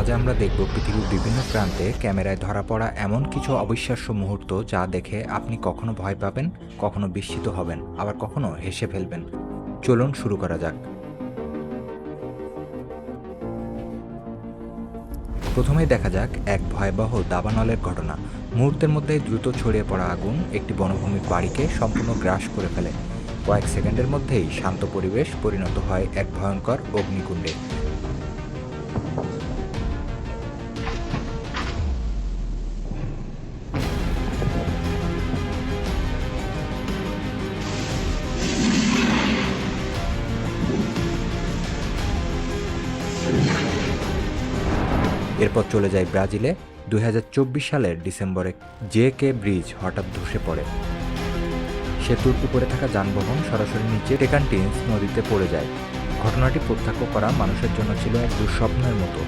আজ আমরা দেখব পৃথিবীর বিভিন্ন প্রান্তে ক্যামেরায় ধরা পড়া এমন কিছু অবিশ্বাস্য মুহূর্ত যা দেখে আপনি কখনো ভয় পাবেন, কখনো বিস্মিত হবেন, আবার কখনো হেসে ফেলবেন। চলুন শুরু করা যাক। প্রথমেই দেখা যাক এক ভয়াবহ দাবানলের ঘটনা। মুহূর্তের মধ্যেই দ্রুত ছড়িয়ে পড়া আগুন একটি বনভূমির বাড়িকে সম্পূর্ণ গ্রাস করে ফেলে। কয়েক সেকেন্ডের মধ্যেই শান্ত পরিবেশ পরিণত হয় এক ভয়ঙ্কর অগ্নিকুণ্ডে। এরপর চলে যায় ব্রাজিলে। ২০২৪ সালের ডিসেম্বরে জে.কে ব্রিজ হঠাৎ ধসে পড়ে। সেতুর উপরে থাকা যানবাহন সরাসরি নিচে টেকান্টিন্স নদীতে পড়ে যায়। ঘটনাটি প্রত্যক্ষ করা মানুষের জন্য ছিল এক দুঃস্বপ্নের মতো।